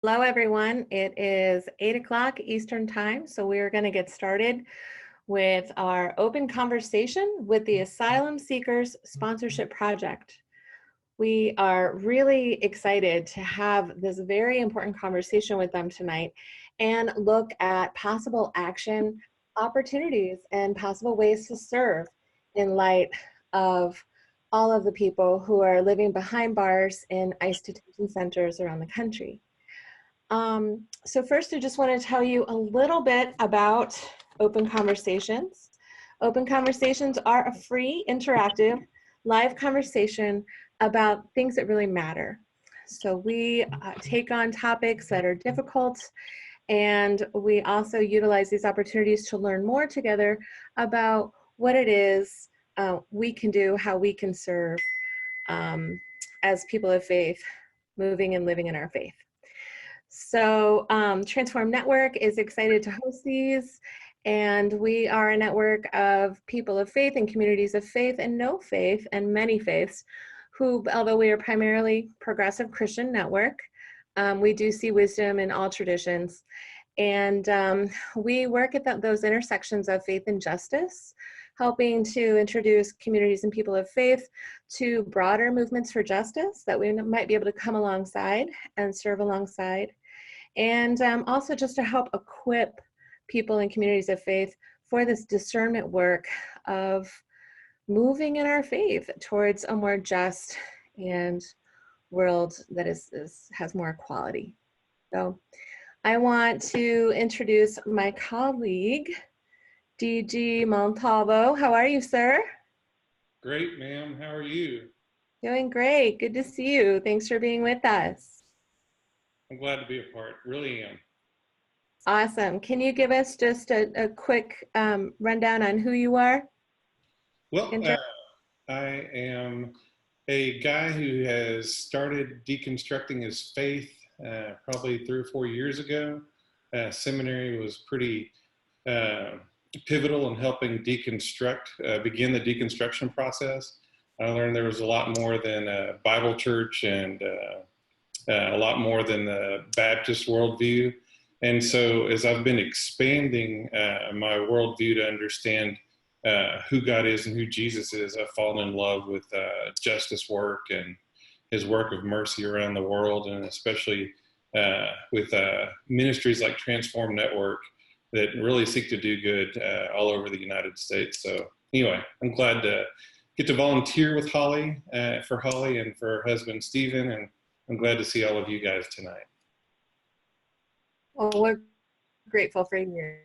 Hello, everyone. It is 8 o'clock Eastern Time, so we are going to get started with our open conversation with the Asylum Seekers Sponsorship Project. We are really excited to have this very important conversation with them tonight and look at possible action opportunities and possible ways to serve in light of all of the people who are living behind bars in ICE detention centers around the country. So first, I just want to tell you a little bit about Open Conversations. Open Conversations are a free, interactive, live conversation about things that really matter. So we take on topics that are difficult, and we also utilize these opportunities to learn more together about what it is we can do, how we can serve as people of faith, moving and living in our faith. So Transform Network is excited to host these, and we are a network of people of faith and communities of faith and no faith and many faiths who, although we are primarily progressive Christian network, we do see wisdom in all traditions. And we work at those intersections of faith and justice, helping to introduce communities and people of faith to broader movements for justice that we might be able to come alongside and serve alongside. And also just to help equip people and communities of faith for this discernment work of moving in our faith towards a more just and world that has more equality. So I want to introduce my colleague, Viji. How are you, sir? Great, ma'am. How are you? Doing great. Good to see you. Thanks for being with us. I'm glad to be a part. Really am. Awesome. Can you give us just a quick rundown on who you are? Well, I am a guy who has started deconstructing his faith probably 3 or 4 years ago. Seminary was pretty pivotal in helping begin the deconstruction process. I learned there was a lot more than a Bible church and a lot more than the Baptist worldview. And so as I've been expanding my worldview to understand who God is and who Jesus is, I've fallen in love with justice work and his work of mercy around the world, and especially with ministries like Transform Network that really seek to do good all over the United States. So anyway, I'm glad to get to volunteer with Holly, for Holly and for her husband, Stephen, and I'm glad to see all of you guys tonight. Well, we're grateful for you.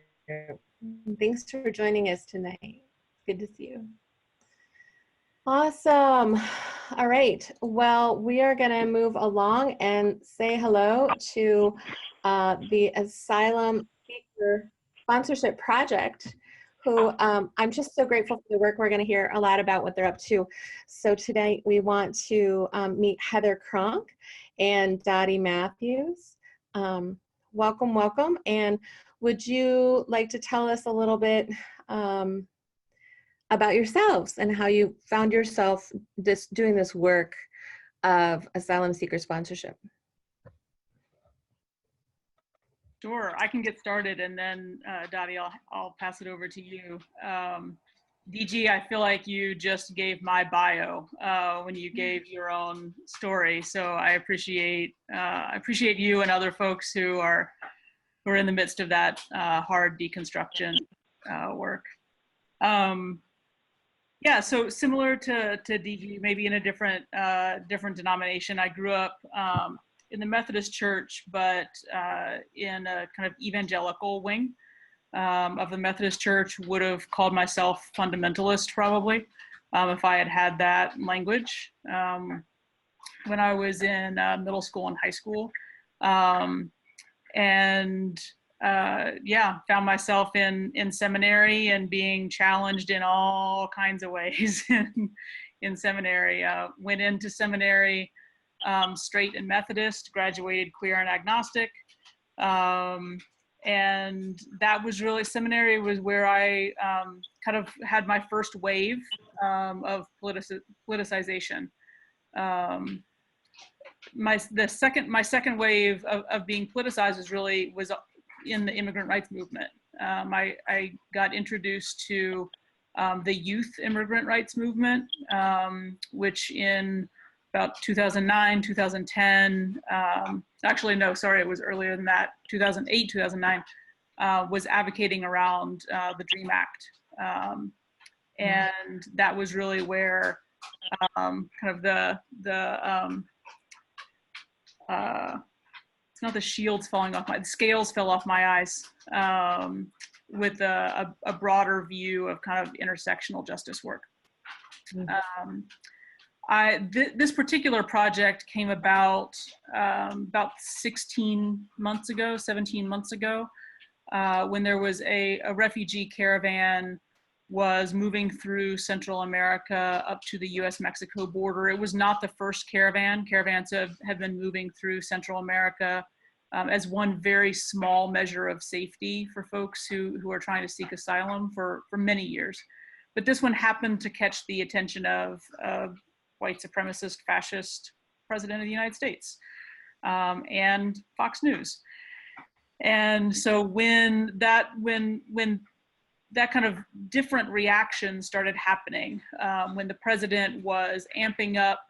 Thanks for joining us tonight. Good to see you. Awesome. All right. Well, we are going to move along and say hello to the Asylum Seeker Sponsorship Project, who I'm just so grateful for the work. We're going to hear a lot about what they're up to. So today we want to meet Heather Kronk and Dottie Matthews. Welcome, welcome. And would you like to tell us a little bit about yourselves and how you found yourself doing this work of asylum seeker sponsorship? Sure, I can get started, and then Dottie, I'll pass it over to you. DG, I feel like you just gave my bio when you gave your own story, so I appreciate you and other folks who are in the midst of that hard deconstruction work. Yeah, so similar to DG, maybe in a different denomination. I grew up in the Methodist Church, but in a kind of evangelical wing of the Methodist Church. Would have called myself fundamentalist probably if I had had that language when I was in middle school and high school. Yeah, found myself in seminary and being challenged in all kinds of ways in seminary. Went into seminary straight and Methodist, graduated queer and agnostic. And that was really, seminary was where I kind of had my first wave of politicization. my second wave of being politicized was in the immigrant rights movement. I got introduced to the youth immigrant rights movement, which in about 2009, 2010, actually, no, sorry, it was earlier than that, 2008, 2009, was advocating around the DREAM Act. And that was really where kind of it's not the shields falling off the scales fell off my eyes, with a broader view of kind of intersectional justice work. This particular project came about 17 months ago, when there was a refugee caravan was moving through Central America up to the US-Mexico border. It was not the first caravan. Caravans have been moving through Central America as one very small measure of safety for folks who are trying to seek asylum for many years. But this one happened to catch the attention of white supremacist, fascist president of the United States, and Fox News. And so when that kind of different reaction started happening, when the president was amping up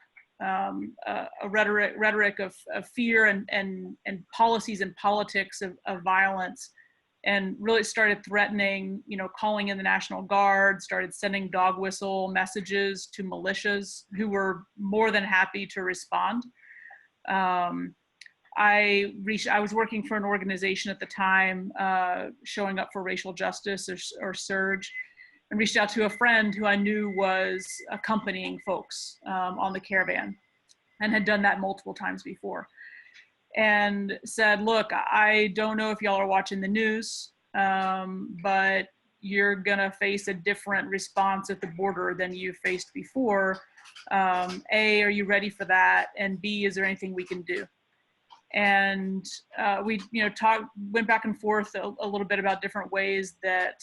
a rhetoric of fear and policies and politics of violence, and really started threatening, calling in the National Guard, started sending dog whistle messages to militias who were more than happy to respond. I was working for an organization at the time, Showing Up for Racial Justice, or SURGE, and reached out to a friend who I knew was accompanying folks on the caravan and had done that multiple times before, and said, look, I don't know if y'all are watching the news, but you're gonna face a different response at the border than you faced before. A, are you ready for that? And B, is there anything we can do? And we went back and forth a little bit about different ways that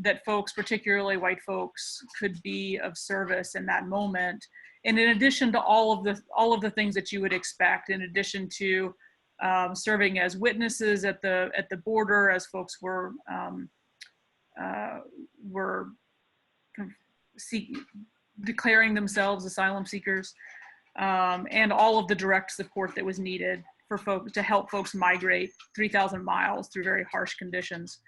that folks, particularly white folks, could be of service in that moment. And in addition to all of the things that you would expect, in addition to serving as witnesses at the border, as folks were declaring themselves asylum seekers, and all of the direct support that was needed for folks to help folks migrate 3,000 miles through very harsh conditions.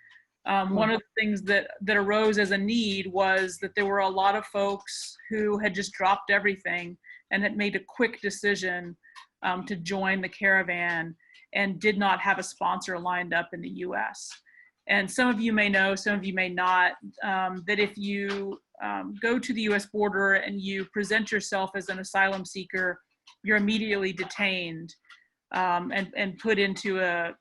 One of the things that arose as a need was that there were a lot of folks who had just dropped everything and had made a quick decision to join the caravan and did not have a sponsor lined up in the US. And some of you may know, some of you may not, that if you go to the US border and you present yourself as an asylum seeker, you're immediately detained and put into a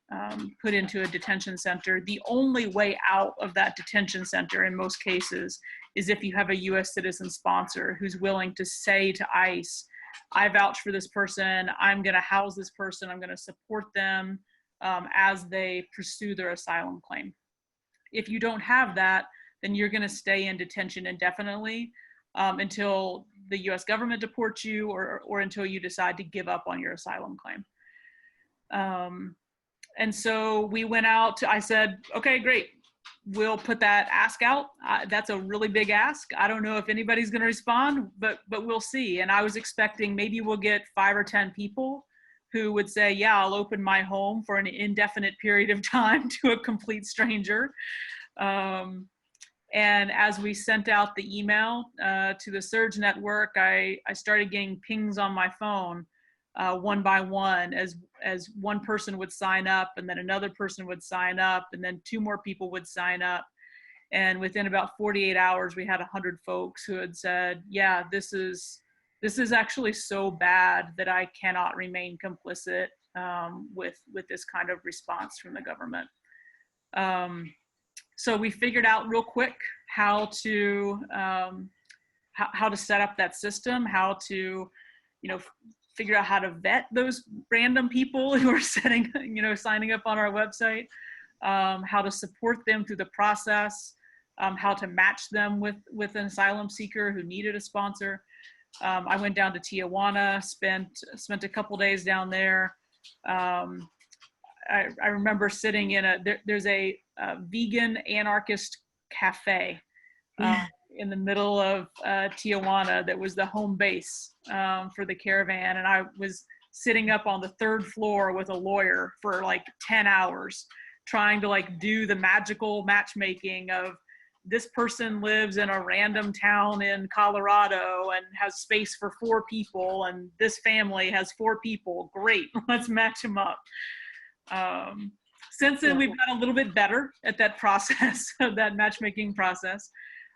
detention center. The only way out of that detention center in most cases is if you have a US citizen sponsor who's willing to say to ICE, I vouch for this person, I'm gonna house this person, I'm gonna support them as they pursue their asylum claim. If you don't have that, then you're gonna stay in detention indefinitely until the US government deports you or until you decide to give up on your asylum claim. And so we went out I said, okay, great. We'll put that ask out. That's a really big ask. I don't know if anybody's going to respond, but we'll see. And I was expecting maybe we'll get 5 or 10 people who would say, yeah, I'll open my home for an indefinite period of time to a complete stranger. And as we sent out the email to the Surge network, I started getting pings on my phone one by one as one person would sign up, and then another person would sign up, and then 2 more people would sign up. And within about 48 hours, we had 100 folks who had said, yeah, this is actually so bad that I cannot remain complicit with this kind of response from the government. So we figured out real quick how to set up that system, how to, figure out how to vet those random people who are signing up on our website, how to support them through the process, how to match them with an asylum seeker who needed a sponsor. I went down to Tijuana, spent a couple days down there. I remember sitting in there's a vegan anarchist cafe in the middle of Tijuana that was the home base for the caravan. And I was sitting up on the third floor with a lawyer for like 10 hours trying to like do the magical matchmaking of this person lives in a random town in Colorado and has space for 4 people, and this family has 4 people. Great, let's match them up. Since then, we've got a little bit better at that process, of that matchmaking process.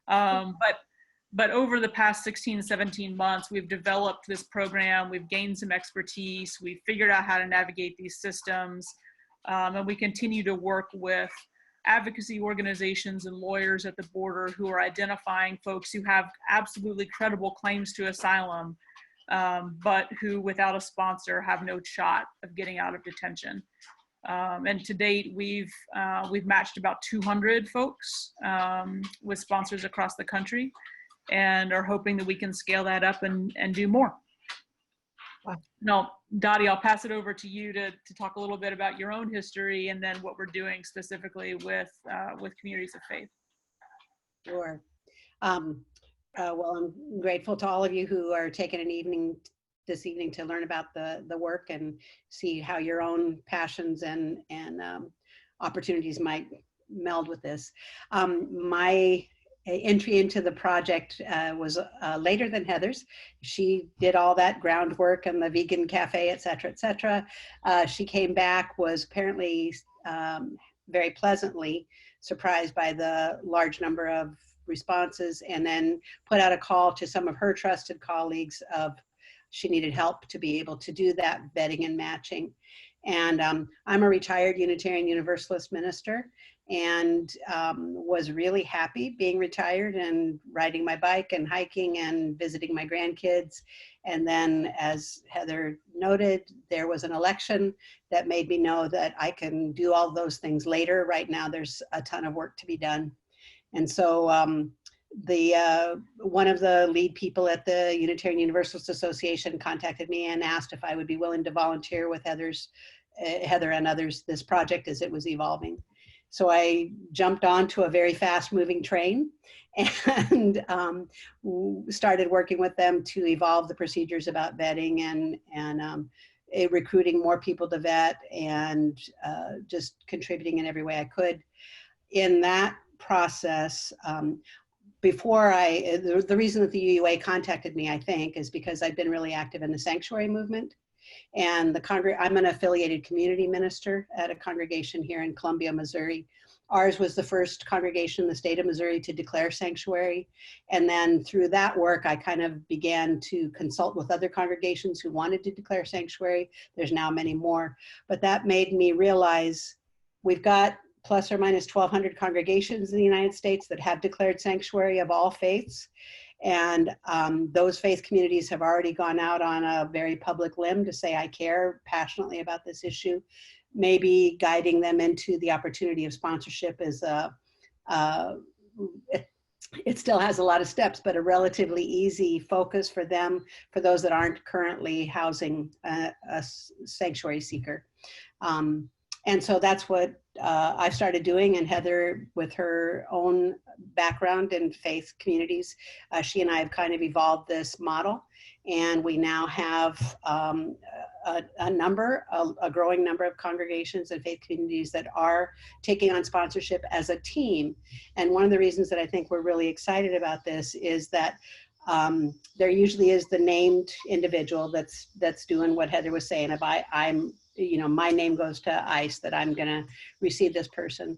But over the past 16, 17 months, we've developed this program. We've gained some expertise. We've figured out how to navigate these systems. And we continue to work with advocacy organizations and lawyers at the border who are identifying folks who have absolutely credible claims to asylum, but who without a sponsor have no shot of getting out of detention. And to date, we've matched about 200 folks with sponsors across the country, and are hoping that we can scale that up and do more. Wow. No, Dottie, I'll pass it over to you to talk a little bit about your own history and then what we're doing specifically with communities of faith. Sure. Well, I'm grateful to all of you who are taking this evening to learn about the work and see how your own passions and opportunities might meld with this. My entry into the project was later than Heather's. She did all that groundwork and the vegan cafe, et cetera, et cetera. She came back, was apparently very pleasantly surprised by the large number of responses, and then put out a call to some of her trusted colleagues of she needed help to be able to do that vetting and matching. And I'm a retired Unitarian Universalist minister, and was really happy being retired and riding my bike and hiking and visiting my grandkids. And then, as Heather noted, there was an election that made me know that I can do all those things later. Right now, there's a ton of work to be done. And so one of the lead people at the Unitarian Universalist Association contacted me and asked if I would be willing to volunteer with Heather and others, this project as it was evolving. So I jumped onto a very fast moving train and started working with them to evolve the procedures about vetting and recruiting more people to vet, and just contributing in every way I could. In that process, the reason that the UUA contacted me, I think, is because I've been really active in the sanctuary movement. And I'm an affiliated community minister at a congregation here in Columbia, Missouri. Ours was the first congregation in the state of Missouri to declare sanctuary. And then through that work, I kind of began to consult with other congregations who wanted to declare sanctuary. There's now many more, but that made me realize we've got plus or minus 1,200 congregations in the United States that have declared sanctuary of all faiths. And those faith communities have already gone out on a very public limb to say, I care passionately about this issue. Maybe guiding them into the opportunity of sponsorship is it still has a lot of steps, but a relatively easy focus for them, for those that aren't currently housing a sanctuary seeker. And so that's what I started doing, and Heather, with her own background in faith communities, she and I have kind of evolved this model, and we now have a growing number of congregations and faith communities that are taking on sponsorship as a team. And one of the reasons that I think we're really excited about this is that there usually is the named individual that's doing what Heather was saying. If my name goes to ICE, that I'm going to receive this person.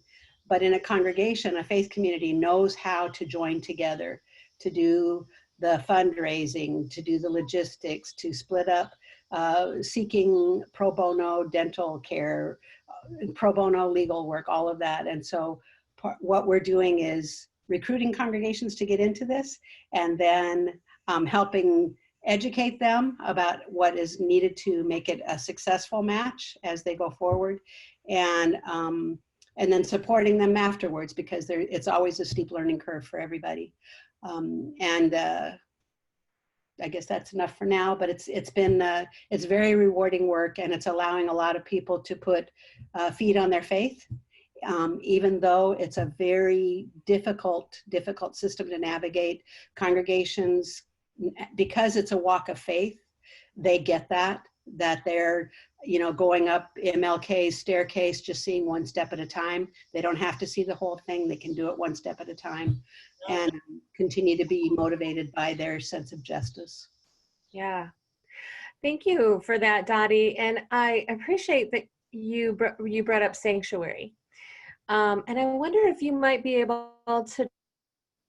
But in a congregation, a faith community knows how to join together to do the fundraising, to do the logistics, to split up seeking pro bono dental care, pro bono legal work, all of that. And so what we're doing is recruiting congregations to get into this, and then helping educate them about what is needed to make it a successful match as they go forward, and then supporting them afterwards, because it's always a steep learning curve for everybody. I guess that's enough for now, but it's been it's very rewarding work, and it's allowing a lot of people to put feet on their faith, even though it's a very difficult system to navigate. Congregations, because it's a walk of faith, they get that they're, you know, going up MLK's staircase, just seeing one step at a time. They don't have to see the whole thing. They can do it one step at a time and continue to be motivated by their sense of justice. Yeah. Thank you for that, Dottie. And I appreciate that you brought up sanctuary. And I wonder if you might be able to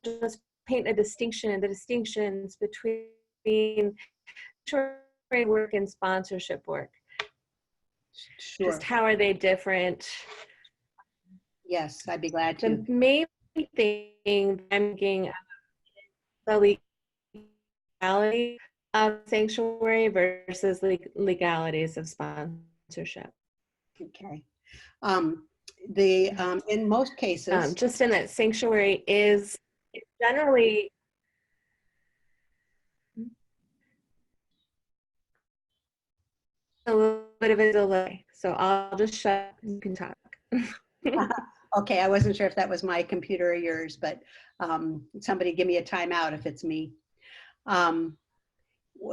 just paint the distinctions between sanctuary work and sponsorship work. Sure. Just how are they different? Yes, I'd be glad to. The main thing I'm thinking the legality of sanctuary versus legalities of sponsorship. Okay. In most cases, Just in that sanctuary is generally a little bit of a delay. So I'll just shut, you can talk. okay, I wasn't sure if that was my computer or yours, but somebody give me a timeout if it's me.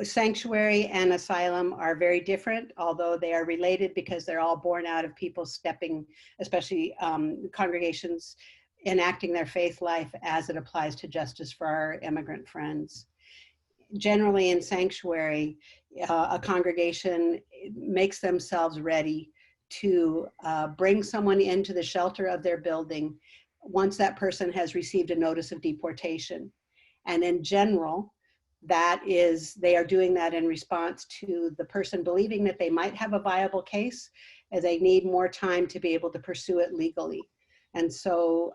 Sanctuary and asylum are very different, although they are related because they're all born out of people stepping, especially congregations, enacting their faith life as it applies to justice for our immigrant friends. Generally in sanctuary, a congregation makes themselves ready to bring someone into the shelter of their building once that person has received a notice of deportation. And in general, they are doing that in response to the person believing that they might have a viable case, and they need more time to be able to pursue it legally. And so,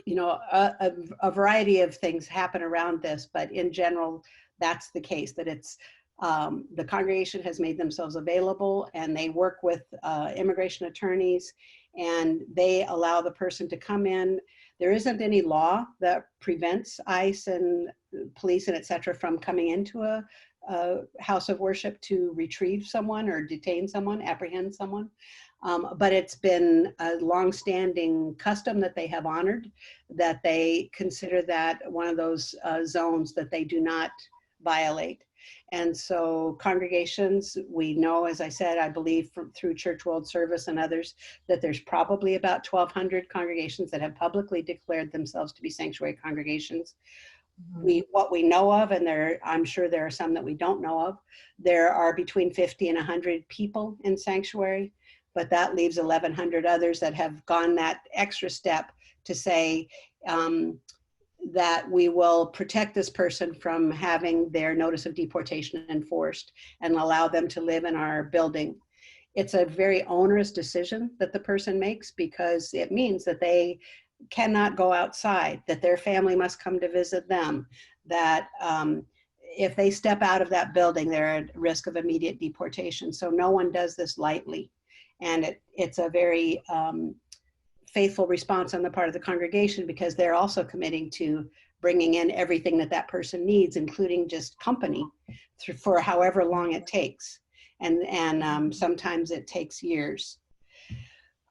you know, a variety of things happen around this, but in general, that's the case, that it's the congregation has made themselves available, and they work with immigration attorneys, and they allow the person to come in. There isn't any law that prevents ICE and police and et cetera from coming into a house of worship to retrieve someone or detain someone, apprehend someone. But it's been a longstanding custom that they have honored, that they consider that one of those zones that they do not violate. And so congregations, we know, as I said, I believe through Church World Service and others, that there's probably about 1,200 congregations that have publicly declared themselves to be sanctuary congregations. What we know of, and I'm sure there are some that we don't know of, there are between 50 and 100 people in sanctuary, but that leaves 1,100 others that have gone that extra step to say, that we will protect this person from having their notice of deportation enforced and allow them to live in our building. It's a very onerous decision that the person makes, because it means that they cannot go outside, that their family must come to visit them, that if they step out of that building, they're at risk of immediate deportation. So no one does this lightly. And it's a very faithful response on the part of the congregation, because they're also committing to bringing in everything that person needs, including just company, for however long it takes. And sometimes it takes years.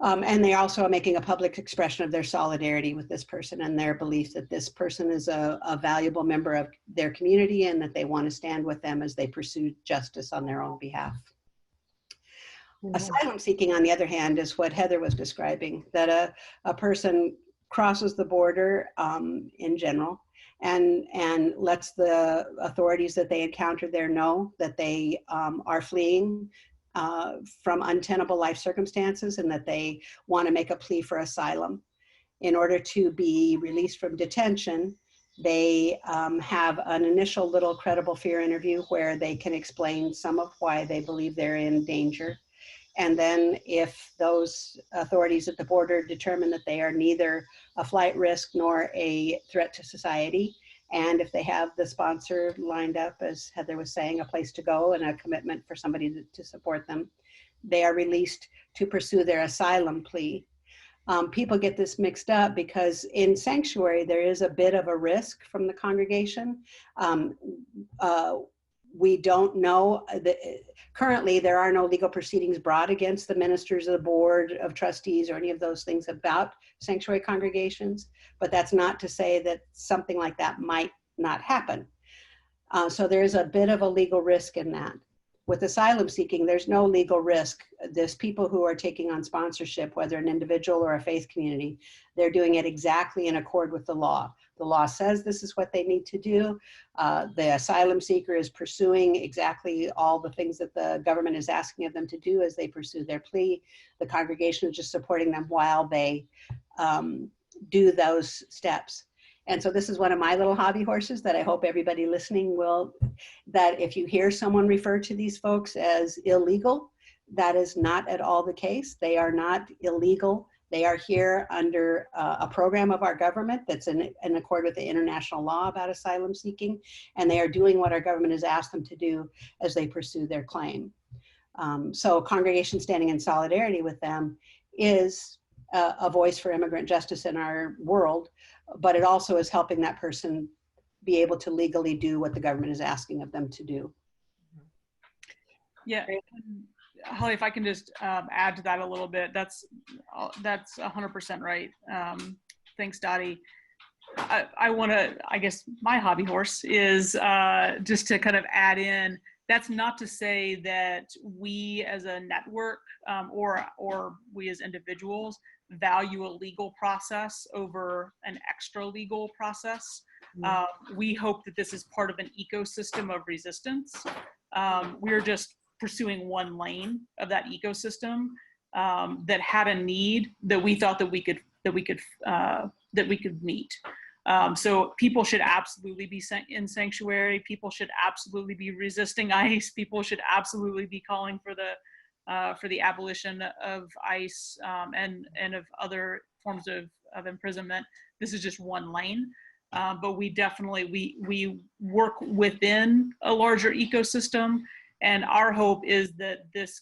And they also are making a public expression of their solidarity with this person and their belief that this person is a valuable member of their community, and that they want to stand with them as they pursue justice on their own behalf. Asylum seeking, on the other hand, is what Heather was describing, that a person crosses the border in general and lets the authorities that they encounter there know that they are fleeing from untenable life circumstances, and that they want to make a plea for asylum. In order to be released from detention, they have an initial little credible fear interview where they can explain some of why they believe they're in danger. And then if those authorities at the border determine that they are neither a flight risk nor a threat to society, and if they have the sponsor lined up, as Heather was saying, a place to go and a commitment for somebody to support them, they are released to pursue their asylum plea. People get this mixed up because in sanctuary, there is a bit of a risk from the congregation. We don't know, currently there are no legal proceedings brought against the ministers of the board of trustees or any of those things about sanctuary congregations, but that's not to say that something like that might not happen. So there's a bit of a legal risk in that. With asylum seeking, there's no legal risk. There's people who are taking on sponsorship, whether an individual or a faith community, they're doing it exactly in accord with the law. The law says this is what they need to do. The asylum seeker is pursuing exactly all the things that the government is asking of them to do as they pursue their plea. The congregation is just supporting them while they do those steps. And so this is one of my little hobby horses that I hope everybody listening will, that if you hear someone refer to these folks as illegal, that is not at all the case. They are not illegal. They are here under a program of our government that's in accord with the international law about asylum seeking, and they are doing what our government has asked them to do as they pursue their claim. So congregation standing in solidarity with them is a voice for immigrant justice in our world, but it also is helping that person be able to legally do what the government is asking of them to do. Yeah, Holly, if I can just add to that a little bit, that's 100% right. Thanks, Dottie. I want to, I guess my hobby horse is just to kind of add in, that's not to say that we as a network or we as individuals value a legal process over an extra legal process. We hope that this is part of an ecosystem of resistance. We're just pursuing one lane of that ecosystem that had a need that we thought that we could meet. So people should absolutely be in sanctuary. People should absolutely be resisting ICE. People should absolutely be calling for the abolition of ICE and of other forms of imprisonment. This is just one lane, but we definitely we work within a larger ecosystem, and our hope is that this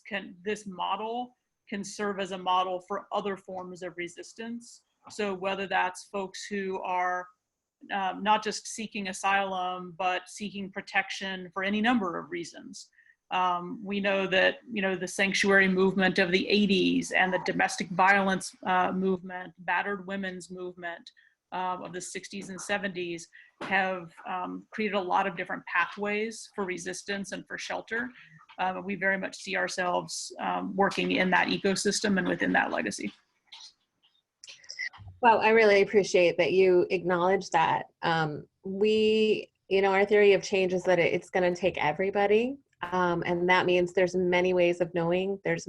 model can serve as a model for other forms of resistance. So whether that's folks who are not just seeking asylum, but seeking protection for any number of reasons. We know that, the sanctuary movement of the 80s and the domestic violence movement, battered women's movement of the 60s and 70s have created a lot of different pathways for resistance and for shelter. We very much see ourselves working in that ecosystem and within that legacy. Well, I really appreciate that you acknowledge that. Our theory of change is that it's going to take everybody. And that means there's many ways of knowing, there's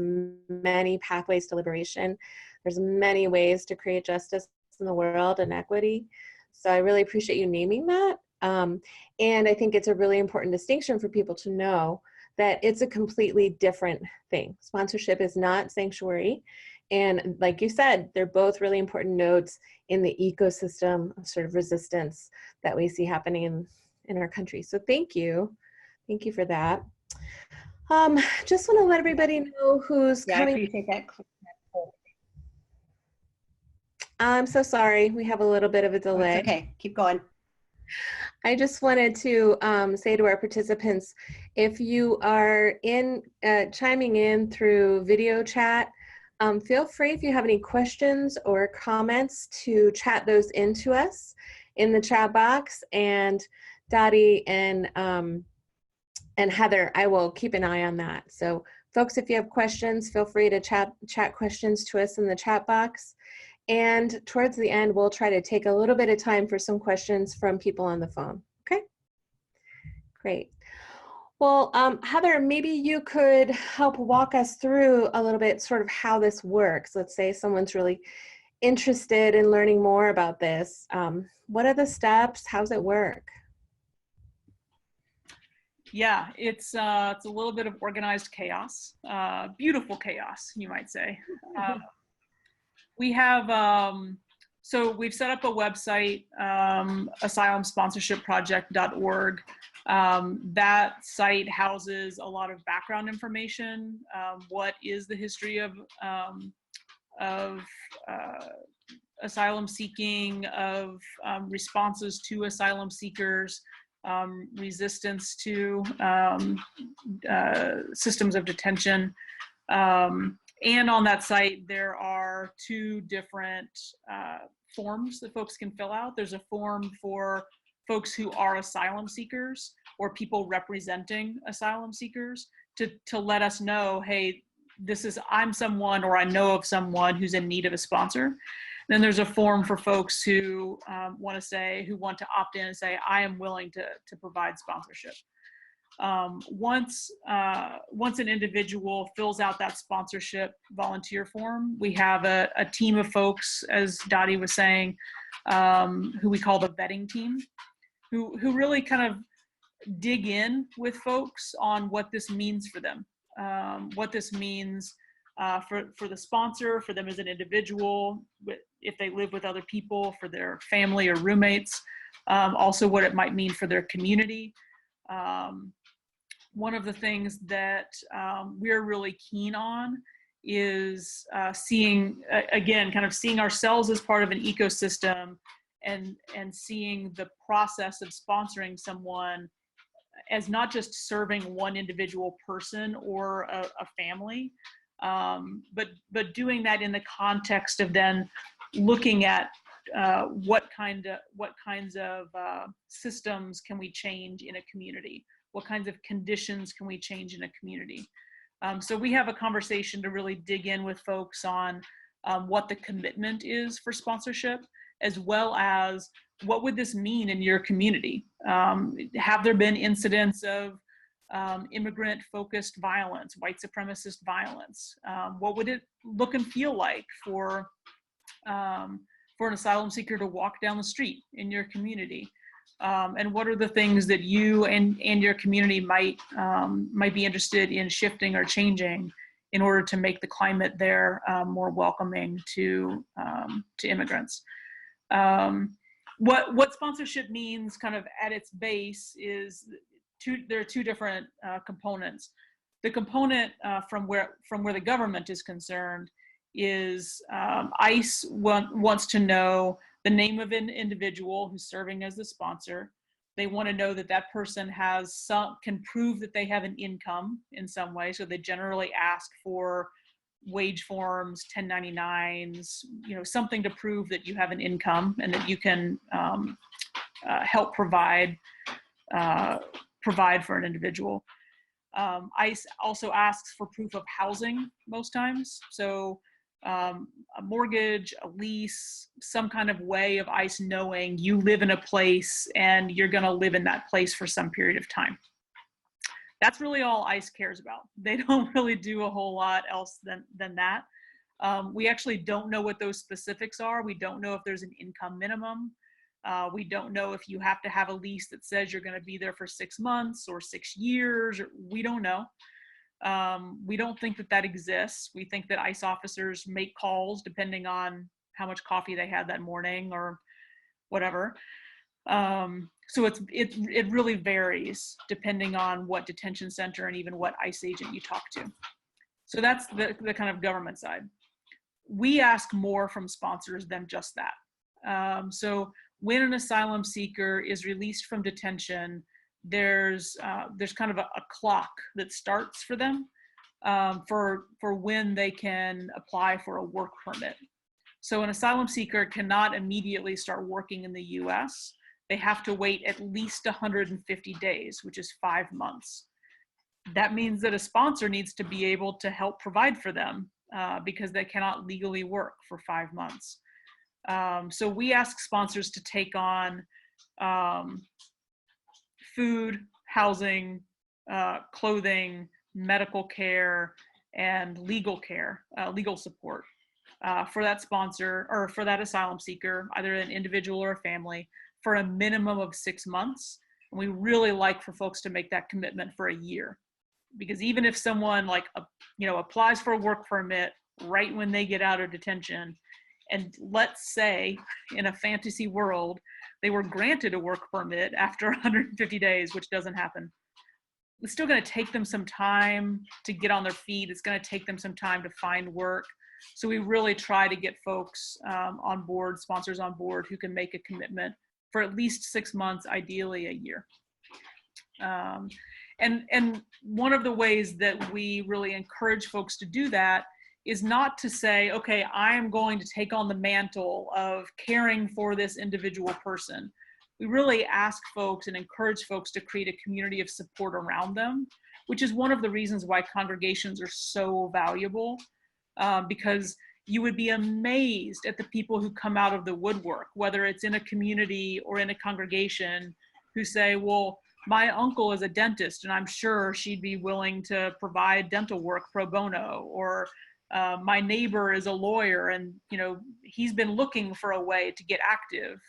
many pathways to liberation, there's many ways to create justice in the world and equity. So I really appreciate you naming that. And I think it's a really important distinction for people to know that it's a completely different thing. Sponsorship is not sanctuary. And like you said, they're both really important nodes in the ecosystem of sort of resistance that we see happening in our country. So thank you. Thank you for that. Just want to let everybody know who's coming. I appreciate that. I'm so sorry. We have a little bit of a delay. Oh, it's okay. Keep going. I just wanted to say to our participants, if you are chiming in through video chat, feel free if you have any questions or comments to chat those into us in the chat box. And Dottie and Heather, I will keep an eye on that. So folks, if you have questions, feel free to chat questions to us in the chat box. And towards the end, we'll try to take a little bit of time for some questions from people on the phone. Okay, great. Well, Heather, maybe you could help walk us through a little bit sort of how this works. Let's say someone's really interested in learning more about this. What are the steps? How's it work? Yeah, it's a little bit of organized chaos, beautiful chaos, you might say. We have, so we've set up a website, asylumsponsorshipproject.org. That site houses a lot of background information. What is the history of asylum seeking, of responses to asylum seekers, resistance to systems of detention. And on that site, there are 2 different forms that folks can fill out. There's a form for folks who are asylum seekers or people representing asylum seekers to let us know, hey, I'm someone, or I know of someone who's in need of a sponsor. Then there's a form for folks who want to opt in and say, I am willing to provide sponsorship. Once an individual fills out that sponsorship volunteer form, we have a team of folks, as Dottie was saying, who we call the vetting team, who really kind of dig in with folks on what this means for them, what this means for the sponsor, for them as an individual, if they live with other people, for their family or roommates, also what it might mean for their community. One of the things that we're really keen on is seeing ourselves as part of an ecosystem, and seeing the process of sponsoring someone as not just serving one individual person or a family, but doing that in the context of then looking at what kinds of systems can we change in a community? What kinds of conditions can we change in a community? So we have a conversation to really dig in with folks on what the commitment is for sponsorship, as well as what would this mean in your community? Have there been incidents of immigrant-focused violence, white supremacist violence? What would it look and feel like for an asylum seeker to walk down the street in your community? And what are the things that you and your community might be interested in shifting or changing in order to make the climate there more welcoming to immigrants? What sponsorship means, kind of at its base, is there are 2 different components. The component from where the government is concerned is ICE wants to know the name of an individual who's serving as the sponsor. They want to know that that person can prove that they have an income in some way. So they generally ask for wage forms, 1099s, something to prove that you have an income and that you can help provide for an individual. ICE also asks for proof of housing most times. So a mortgage, a lease, some kind of way of ICE knowing you live in a place and you're going to live in that place for some period of time. That's really all ICE cares about. They don't really do a whole lot else than that. We actually don't know what those specifics are. We don't know if there's an income minimum. We don't know if you have to have a lease that says you're going to be there for 6 months or 6 years. We don't know. We don't think that exists. We think that ICE officers make calls depending on how much coffee they had that morning or whatever. So it really varies depending on what detention center and even what ICE agent you talk to. So that's the kind of government side. We ask more from sponsors than just that. So when an asylum seeker is released from detention, there's kind of a clock that starts for them for when they can apply for a work permit. So an asylum seeker cannot immediately start working in the US. They have to wait at least 150 days, which is 5 months. That means that a sponsor needs to be able to help provide for them because they cannot legally work for 5 months. So we ask sponsors to take on food, housing, clothing, medical care, and legal care, legal support for that sponsor or for that asylum seeker, either an individual or a family, for a minimum of 6 months. And we really like for folks to make that commitment for a year, because even if someone applies for a work permit right when they get out of detention, and let's say in a fantasy world, they were granted a work permit after 150 days, which doesn't happen. It's still going to take them some time to get on their feet. It's going to take them some time to find work. So we really try to get folks on board, sponsors on board, who can make a commitment for at least 6 months, ideally a year. And one of the ways that we really encourage folks to do that is not to say, okay, I am going to take on the mantle of caring for this individual person. We really ask folks and encourage folks to create a community of support around them, which is one of the reasons why congregations are so valuable, because you would be amazed at the people who come out of the woodwork, whether it's in a community or in a congregation, who say, well, my uncle is a dentist and I'm sure she'd be willing to provide dental work pro bono, or my neighbor is a lawyer and he's been looking for a way to get active,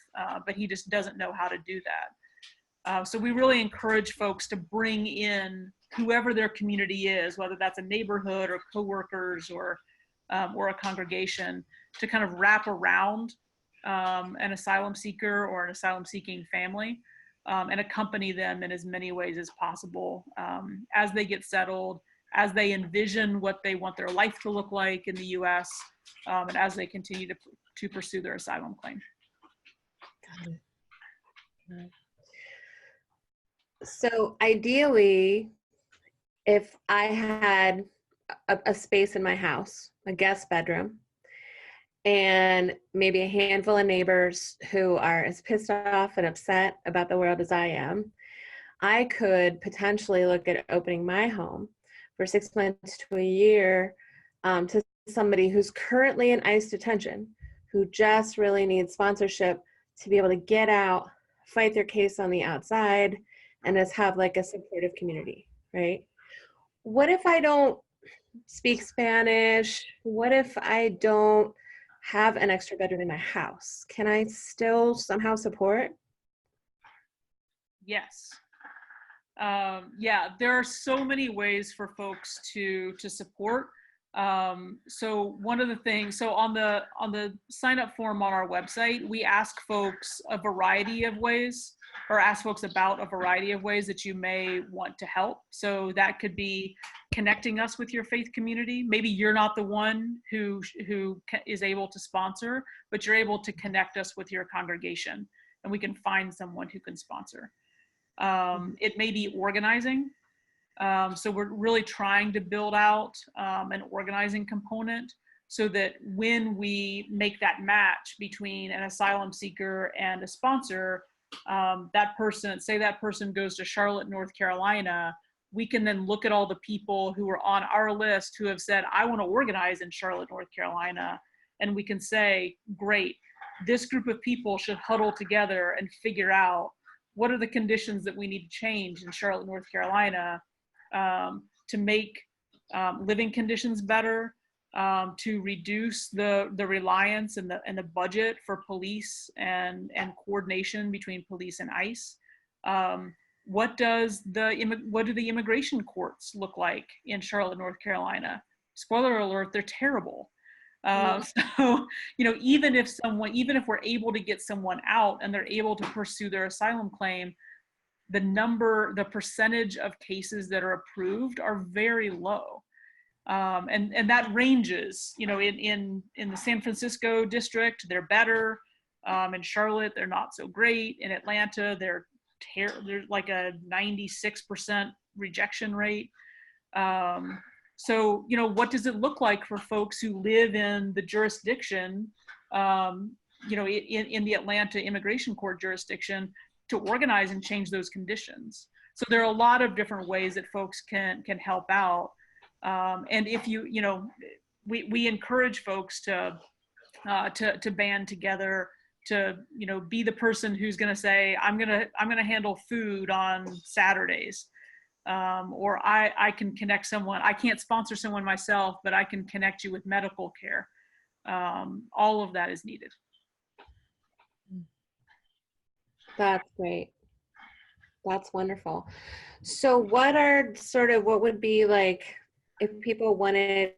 but he just doesn't know how to do that. So we really encourage folks to bring in whoever their community is, whether that's a neighborhood or coworkers or a congregation, to kind of wrap around an asylum seeker or an asylum seeking family, and accompany them in as many ways as possible as they get settled, as they envision what they want their life to look like in the US, and as they continue to pursue their asylum claim. So ideally, if I had a space in my house, a guest bedroom, and maybe a handful of neighbors who are as pissed off and upset about the world as I am, I could potentially look at opening my home for 6 months to a year to somebody who's currently in ICE detention, who just really needs sponsorship to be able to get out, fight their case on the outside, and just have like a supportive community, right? What if I don't speak Spanish? What if I don't have an extra bedroom in my house? Can I still somehow support? Yes. Yeah, there are so many ways for folks to support. So one of the things, so on the sign up form on our website, we ask folks a variety of ways, or ask folks about a variety of ways that you may want to help. So that could be connecting us with your faith community. Maybe you're not the one who is able to sponsor, but you're able to connect us with your congregation, and we can find someone who can sponsor. It may be organizing. So we're really trying to build out an organizing component, so that when we make that match between an asylum seeker and a sponsor, that person goes to Charlotte, North Carolina, we can then look at all the people who are on our list who have said, I want to organize in Charlotte, North Carolina. And we can say, great, this group of people should huddle together and figure out what are the conditions that we need to change in Charlotte, North Carolina, to make living conditions better, to reduce the reliance and the budget for police and coordination between police and ICE. What do the immigration courts look like in Charlotte, North Carolina? Spoiler alert, they're terrible. So, even if we're able to get someone out and they're able to pursue their asylum claim, the percentage of cases that are approved are very low. And that ranges, in the San Francisco district, they're better. In Charlotte, they're not so great. In Atlanta, there's like a 96% rejection rate. So, what does it look like for folks who live in the jurisdiction, in the Atlanta Immigration Court jurisdiction, to organize and change those conditions? So there are a lot of different ways that folks can help out. And if we encourage folks to band together, to be the person who's going to say, I'm going to handle food on Saturdays, or I can connect someone. I can't sponsor someone myself, but I can connect you with medical care. All of that is needed. That's great. That's wonderful. So what would be like, if people wanted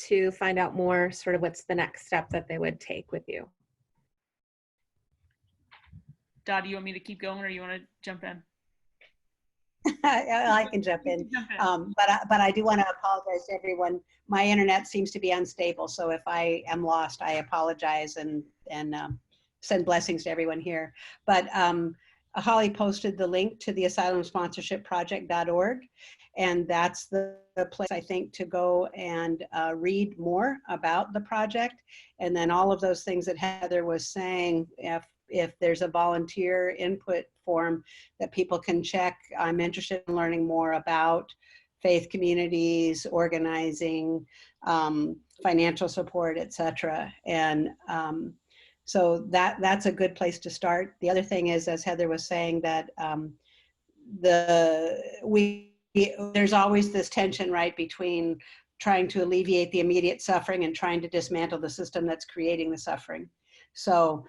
to find out more, sort of what's the next step that they would take with you? Dot, do you want me to keep going or you want to jump in? I can jump in. But I do want to apologize to everyone. My internet seems to be unstable, so if I am lost, I apologize and send blessings to everyone here. But Holly posted the link to the asylumsponsorshipproject.org, and that's the place, I think, to go and read more about the project. And then all of those things that Heather was saying, if there's a volunteer input form that people can check. I'm interested in learning more about faith communities, organizing, financial support, etc. And so that's a good place to start. The other thing is, as Heather was saying, that there's always this tension, right, between trying to alleviate the immediate suffering and trying to dismantle the system that's creating the suffering. So,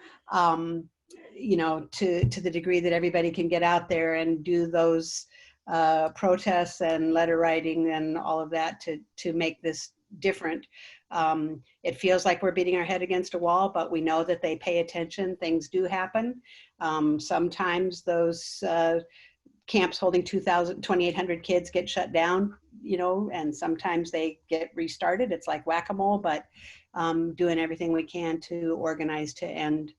you know, to the degree that everybody can get out there and do those protests and letter writing and all of that to make this different. It feels like we're beating our head against a wall, but we know that they pay attention. Things do happen. Sometimes those camps holding 2,800 kids get shut down, you know, and sometimes they get restarted. It's like whack-a-mole, but doing everything we can to organize to end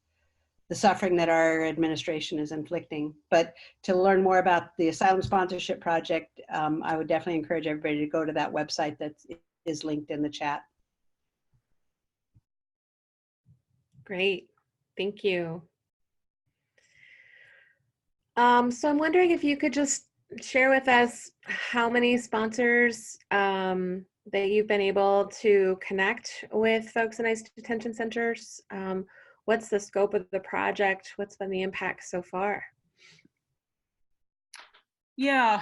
the suffering that our administration is inflicting. But to learn more about the Asylum Sponsorship Project, I would definitely encourage everybody to go to that website that is linked in the chat. Great, thank you. So I'm wondering if you could just share with us how many sponsors that you've been able to connect with folks in ICE detention centers. What's the scope of the project? What's been the impact so far? Yeah,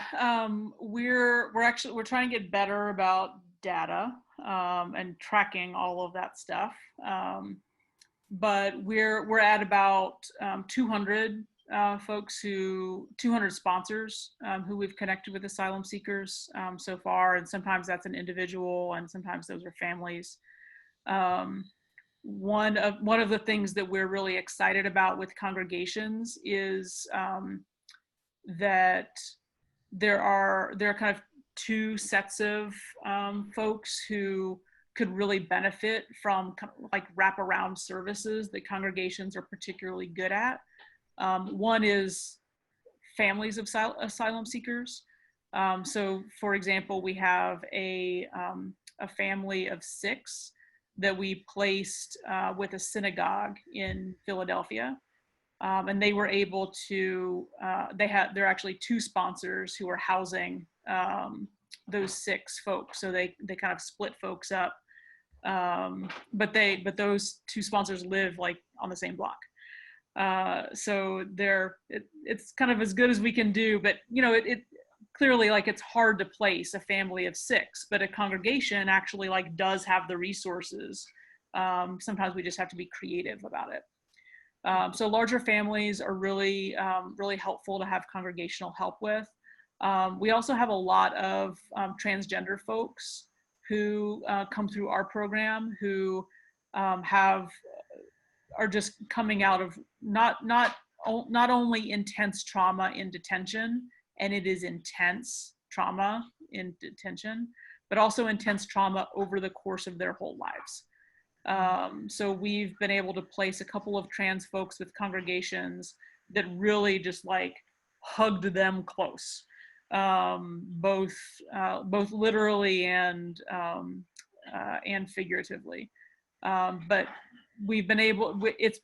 we're trying to get better about data and tracking all of that stuff. But we're at about 200 folks 200 sponsors who we've connected with asylum seekers so far, and sometimes that's an individual, and sometimes those are families. One of the things that we're really excited about with congregations is that there are kind of two sets of folks who could really benefit from like wraparound services that congregations are particularly good at. One is families of asylum seekers. So for example, we have a family of 6 that we placed with a synagogue in Philadelphia. And they were able to, they're actually 2 sponsors who are housing those 6 folks. So they kind of split folks up. But those 2 sponsors live like on the same block. So it's kind of as good as we can do, but you know, it clearly, like, it's hard to place a family of 6, but a congregation actually like does have the resources. Sometimes we just have to be creative about it. So larger families are really, really helpful to have congregational help with. We also have a lot of transgender folks who come through our program who are just coming out of not only intense trauma in detention, and it is intense trauma in detention, but also intense trauma over the course of their whole lives. So we've been able to place a couple of trans folks with congregations that really just like hugged them close, both literally and figuratively. But we've been able, it's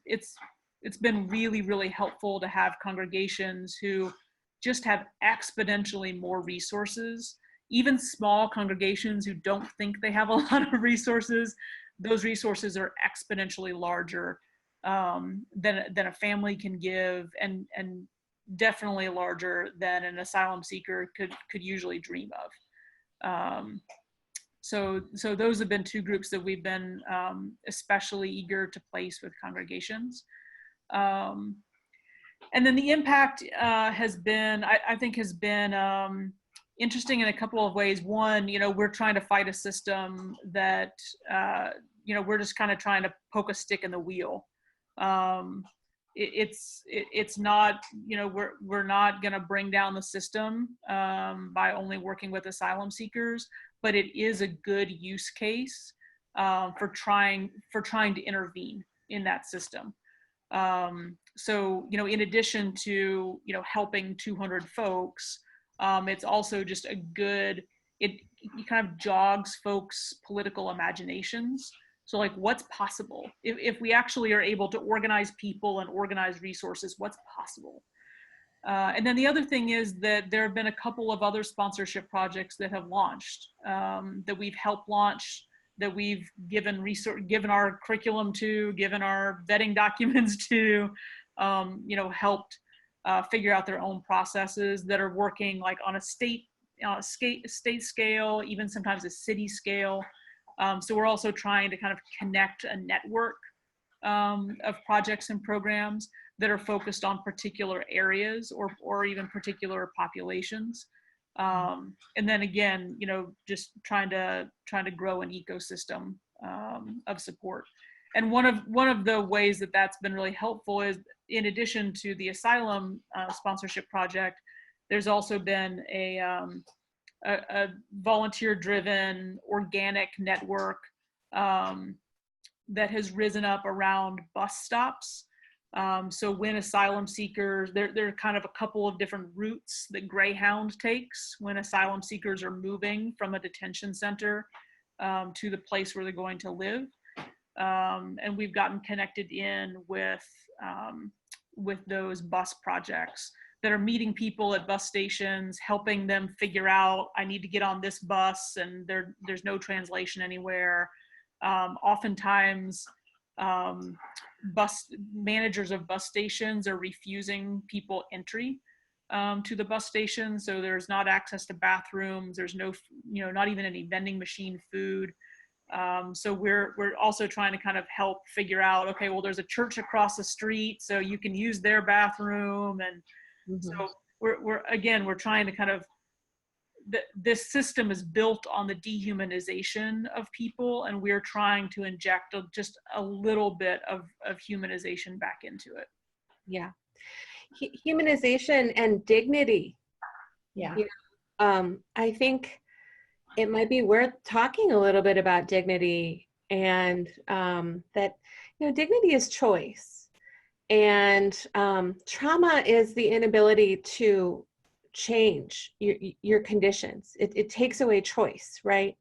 been really, really helpful to have congregations who just have exponentially more resources. Even small congregations who don't think they have a lot of resources, those resources are exponentially larger than a family can give, and definitely larger than an asylum seeker could usually dream of. So those have been 2 groups that we've been especially eager to place with congregations. And then the impact has been, I think, has been interesting in a couple of ways. One, you know, we're trying to fight a system that, you know, we're just kind of trying to poke a stick in the wheel. it's not, you know, we're not going to bring down the system by only working with asylum seekers, but it is a good use case for trying to intervene in that system. So, you know, in addition to, you know, helping 200 folks, it's also just a good, it kind of jogs folks' political imaginations. So like, what's possible? If we actually are able to organize people and organize resources, what's possible? And then the other thing is that there have been a couple of other sponsorship projects that have launched, that we've helped launch, that we've given our curriculum to, given our vetting documents to, you know, helped figure out their own processes, that are working like on a state scale, even sometimes a city scale. So we're also trying to kind of connect a network of projects and programs that are focused on particular areas or even particular populations. And then again, you know, just trying to grow an ecosystem of support. And one of the ways that that's been really helpful is, in addition to the Asylum sponsorship project, there's also been a volunteer-driven organic network that has risen up around bus stops. So when asylum seekers, there are kind of a couple of different routes that Greyhound takes when asylum seekers are moving from a detention center to the place where they're going to live. And we've gotten connected in with those bus projects that are meeting people at bus stations, helping them figure out, I need to get on this bus, and there's no translation anywhere. Oftentimes, bus managers of bus stations are refusing people entry to the bus station, so there's not access to bathrooms, there's no, you know, not even any vending machine food. So we're also trying to kind of help figure out, okay, well, there's a church across the street, so you can use their bathroom. And so we're trying to kind of, this system is built on the dehumanization of people, and we're trying to inject just a little bit of humanization back into it. Yeah. Humanization and dignity. Yeah. You know, I think it might be worth talking a little bit about dignity, and that, you know, dignity is choice, and trauma is the inability to change your conditions. It takes away choice, right?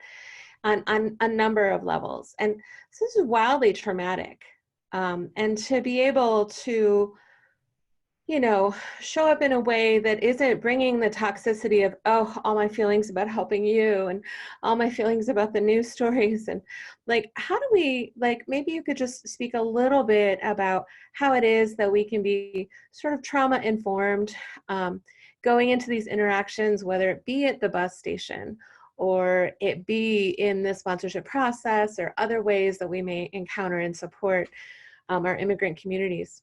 On a number of levels. And so this is wildly traumatic. And to be able to, you know, show up in a way that isn't bringing the toxicity of, oh, all my feelings about helping you and all my feelings about the news stories. And like, how do we, like, maybe you could just speak a little bit about how it is that we can be sort of trauma informed, going into these interactions, whether it be at the bus station or it be in the sponsorship process or other ways that we may encounter and support our immigrant communities.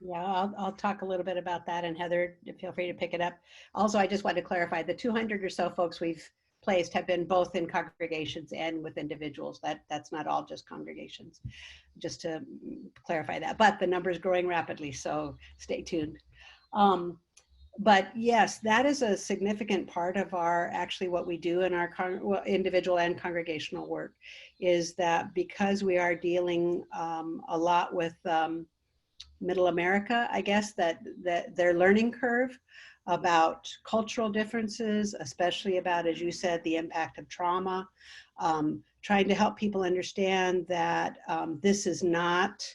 Yeah, I'll talk a little bit about that, and Heather, feel free to pick it up. Also, I just want to clarify, the 200 or so folks we've placed have been both in congregations and with individuals. That's not all just congregations, just to clarify that. But the number is growing rapidly, so stay tuned. But yes, that is a significant part of our, actually what we do in our individual and congregational work, is that because we are dealing a lot with Middle America, I guess, that their learning curve about cultural differences, especially about, as you said, the impact of trauma, trying to help people understand that this is not,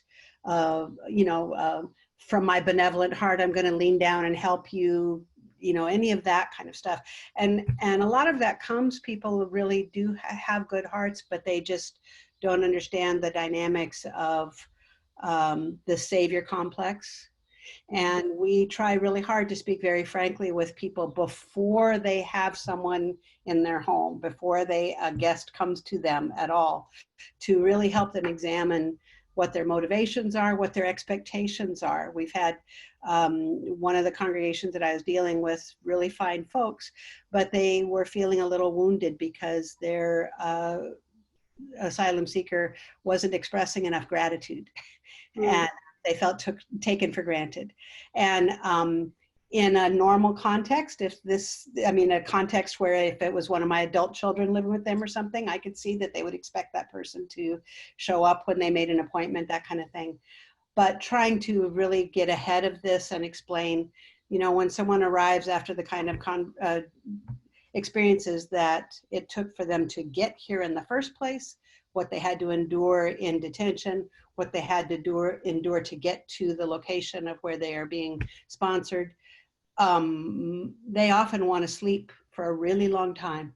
you know, from my benevolent heart, I'm going to lean down and help you, you know, any of that kind of stuff. And a lot of that comes, people really do have good hearts, but they just don't understand the dynamics of the savior complex. And we try really hard to speak very frankly with people before they have someone in their home, before a guest comes to them at all, to really help them examine what their motivations are, what their expectations are. We've had one of the congregations that I was dealing with, really fine folks, but they were feeling a little wounded because their asylum seeker wasn't expressing enough gratitude. And they felt taken for granted. And in a normal context, a context where if it was one of my adult children living with them or something, I could see that they would expect that person to show up when they made an appointment, that kind of thing. But trying to really get ahead of this and explain, when someone arrives after the kind of experiences that it took for them to get here in the first place, what they had to endure in detention, what they had to endure to get to the location of where they are being sponsored. They often want to sleep for a really long time.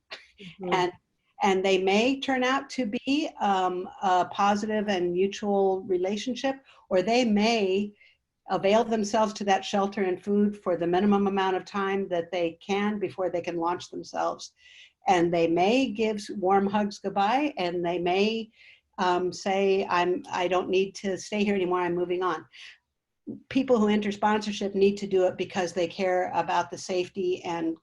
And they may turn out to be a positive and mutual relationship, or they may avail themselves to that shelter and food for the minimum amount of time that they can before they can launch themselves. And they may give warm hugs goodbye, and they may say, I don't need to stay here anymore, I'm moving on. People who enter sponsorship need to do it because they care about the safety and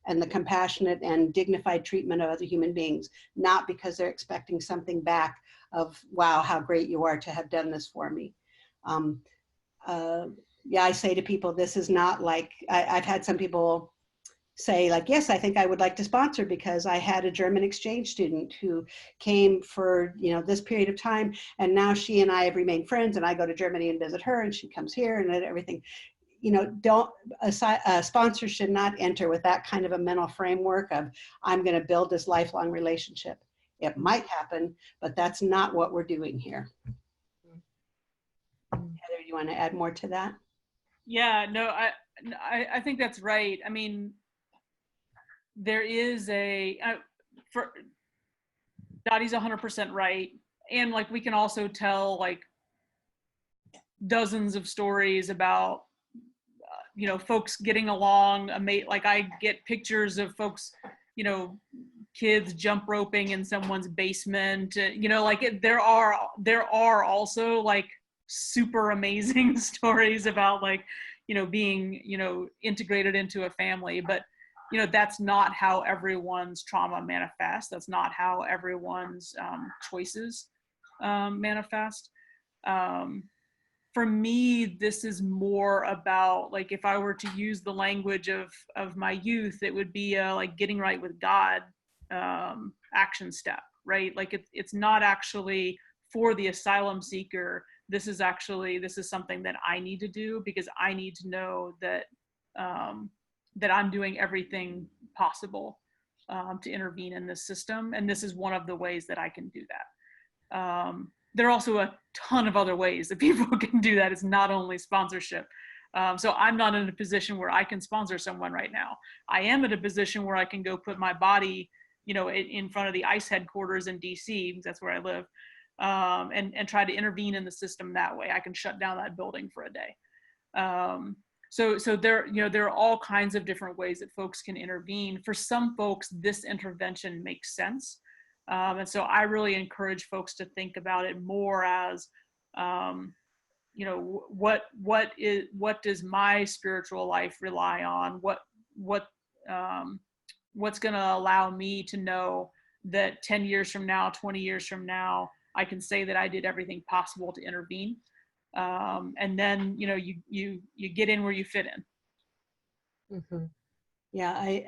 the compassionate and dignified treatment of other human beings, not because they're expecting something back of, wow, how great you are to have done this for me. I say to people, this is not like, I've had some people say like, yes, I think I would like to sponsor because I had a German exchange student who came for, this period of time, and now she and I have remained friends, and I go to Germany and visit her, and she comes here and everything. A sponsor should not enter with that kind of a mental framework of, I'm going to build this lifelong relationship. It might happen, but that's not what we're doing here. Heather, you want to add more to that? Yeah, no, I think that's right. I mean, there is Dottie's 100% right. And like, we can also tell like dozens of stories about, folks getting along. Like, I get pictures of folks, kids jump roping in someone's basement, there are also like super amazing stories about like, being, integrated into a family, but that's not how everyone's trauma manifests. That's not how everyone's choices manifest. For me, this is more about like, if I were to use the language of my youth, it would be like getting right with God action step, right? Like it's not actually for the asylum seeker. This is something that I need to do because I need to know that that I'm doing everything possible to intervene in this system. And this is one of the ways that I can do that. There are also a ton of other ways that people can do that. It's not only sponsorship. So I'm not in a position where I can sponsor someone right now. I am in a position where I can go put my body, in front of the ICE headquarters in DC, because that's where I live, and try to intervene in the system that way. I can shut down that building for a day. So there are all kinds of different ways that folks can intervene. For some folks, this intervention makes sense. And so I really encourage folks to think about it more as, what does my spiritual life rely on? What's going to allow me to know that 10 years from now, 20 years from now, I can say that I did everything possible to intervene. And then, you get in where you fit in. Mm-hmm. Yeah,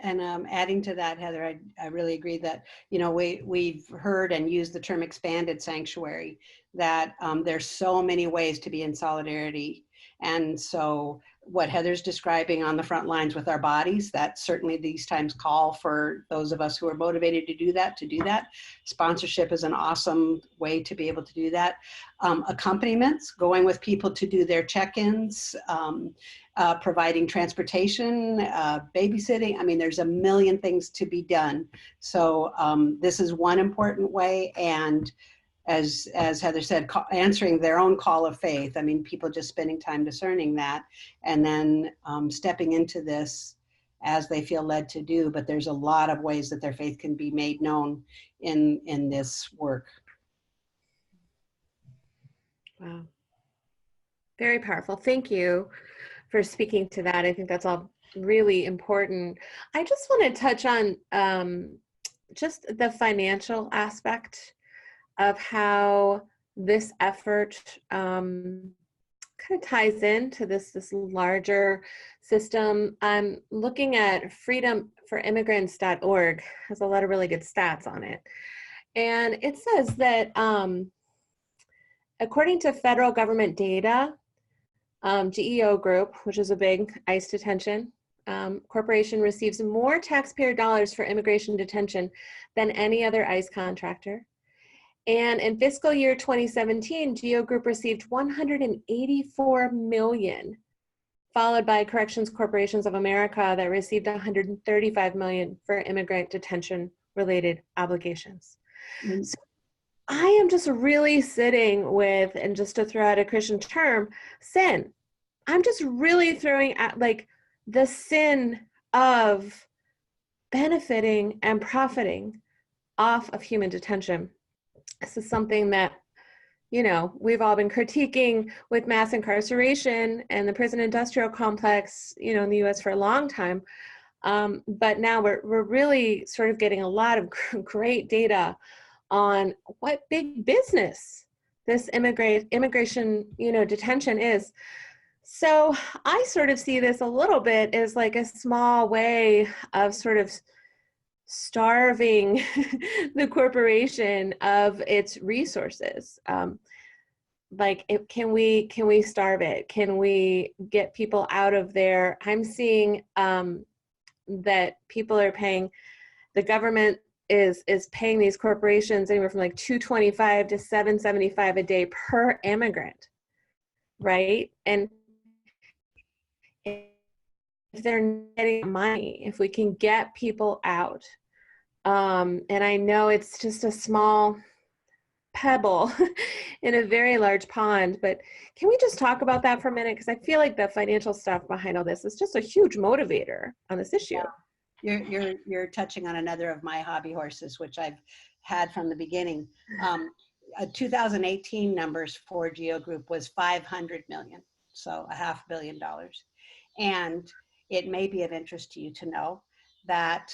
adding to that, Heather, I really agree that, we've heard and used the term expanded sanctuary, that there's so many ways to be in solidarity. And so what Heather's describing on the front lines with our bodies, that certainly these times call for those of us who are motivated to do that. Sponsorship is an awesome way to be able to do that. Accompaniments, going with people to do their check-ins, providing transportation, babysitting. I mean, there's a million things to be done. So this is one important way. And as Heather said, answering their own call of faith. I mean, people just spending time discerning that, and then stepping into this as they feel led to do. But there's a lot of ways that their faith can be made known in this work. Wow. Very powerful. Thank you for speaking to that. I think that's all really important. I just want to touch on just the financial aspect of how this effort kind of ties into this larger system. I'm looking at freedomforimmigrants.org, has a lot of really good stats on it. And it says that according to federal government data, GEO Group, which is a big ICE detention corporation, receives more taxpayer dollars for immigration detention than any other ICE contractor. And in fiscal year 2017, GEO Group received $184 million, followed by Corrections Corporations of America that received $135 million for immigrant detention related obligations. Mm-hmm. So I am just really sitting with, and just to throw out a Christian term, sin. I'm just really throwing at like the sin of benefiting and profiting off of human detention. This is something that, you know, we've all been critiquing with mass incarceration and the prison industrial complex, you know, in the US for a long time. But now we're really sort of getting a lot of great data on what big business this immigration, you know, detention is. So I sort of see this a little bit as like a small way of sort of starving the corporation of its resources. Like, can we starve it? Can we get people out of there? I'm seeing that people are paying, the government is paying these corporations anywhere from like $225 to $775 a day per immigrant, right? And if they're getting money, if we can get people out, and I know it's just a small pebble in a very large pond, but can we just talk about that for a minute? Because I feel like the financial stuff behind all this is just a huge motivator on this issue. Yeah. You're touching on another of my hobby horses, which I've had from the beginning. 2018 numbers for GEO Group was 500 million, so $500 million. And it may be of interest to you to know that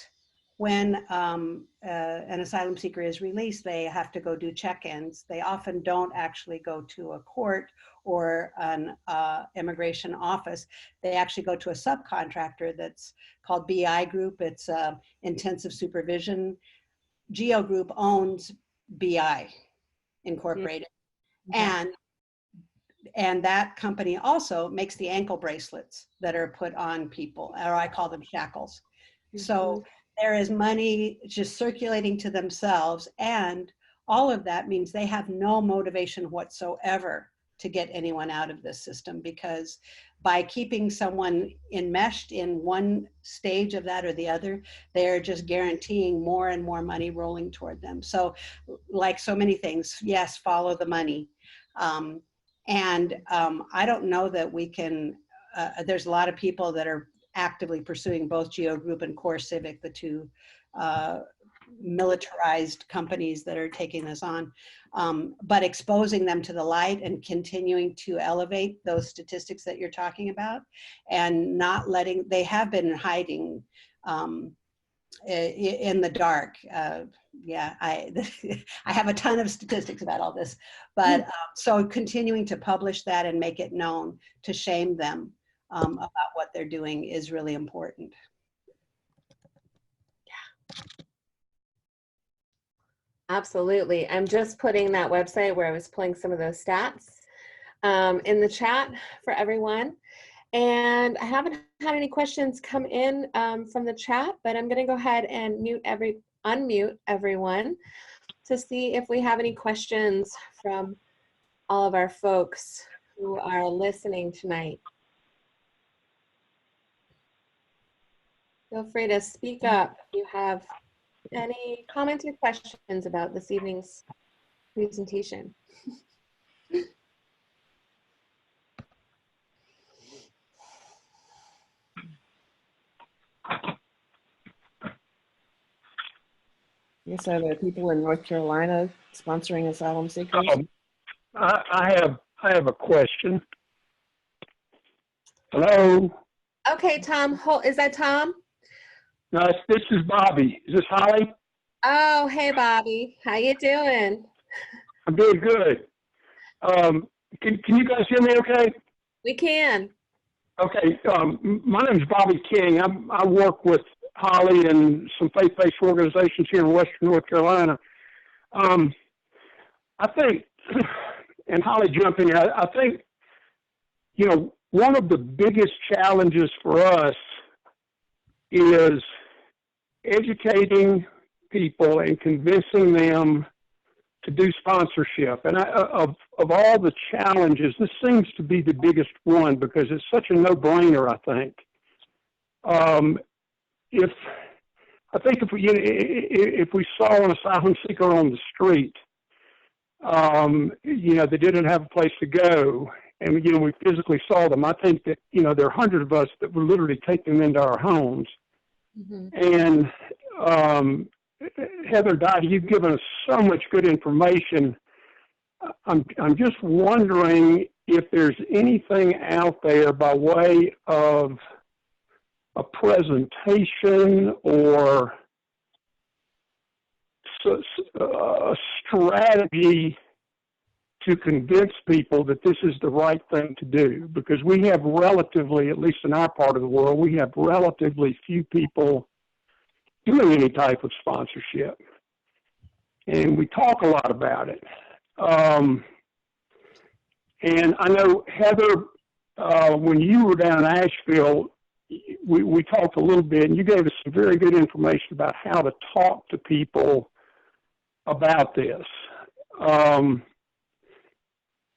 when an asylum seeker is released, they have to go do check-ins. They often don't actually go to a court or an immigration office. They actually go to a subcontractor that's called BI Group. It's intensive supervision. GEO Group owns BI Incorporated. Mm-hmm. And that company also makes the ankle bracelets that are put on people, or I call them shackles. Mm-hmm. So there is money just circulating to themselves, and all of that means they have no motivation whatsoever to get anyone out of this system, because by keeping someone enmeshed in one stage of that or the other, they're just guaranteeing more and more money rolling toward them. So like so many things, yes, follow the money. I don't know that we can, there's a lot of people that are actively pursuing both GEO Group and Core Civic, the two militarized companies that are taking this on, but exposing them to the light and continuing to elevate those statistics that you're talking about, and not letting, they have been hiding in the dark. Yeah, I have a ton of statistics about all this, but so continuing to publish that and make it known to shame them about what they're doing is really important. Yeah, absolutely. I'm just putting that website where I was pulling some of those stats in the chat for everyone. And I haven't had any questions come in from the chat, but I'm going to go ahead and unmute everyone to see if we have any questions from all of our folks who are listening tonight. Feel free to speak up if you have any comments or questions about this evening's presentation. Yes, are there people in North Carolina sponsoring asylum seekers? I have a question. Hello? Okay, Tom. Is that Tom? No, this is Bobby. Is this Holly? Oh, hey, Bobby. How you doing? I'm doing good. Can you guys hear me okay? We can. Okay, my name is Bobby King. I work with Holly and some faith-based organizations here in Western North Carolina. I think, and Holly jump in here, I think, you know, one of the biggest challenges for us is educating people and convincing them to do sponsorship. And of all the challenges, this seems to be the biggest one because it's such a no-brainer, I think. If we saw an asylum seeker on the street, you know, they didn't have a place to go, and, you know, we physically saw them, I think that, you know, there are hundreds of us that would literally take them into our homes. And Heather, Dottie, you've given us so much good information. I'm just wondering if there's anything out there by way of a presentation or a strategy to convince people that this is the right thing to do, because we have relatively, at least in our part of the world, we have relatively few people doing any type of sponsorship. And we talk a lot about it. And I know, Heather, when you were down in Asheville, we talked a little bit, and you gave us some very good information about how to talk to people about this.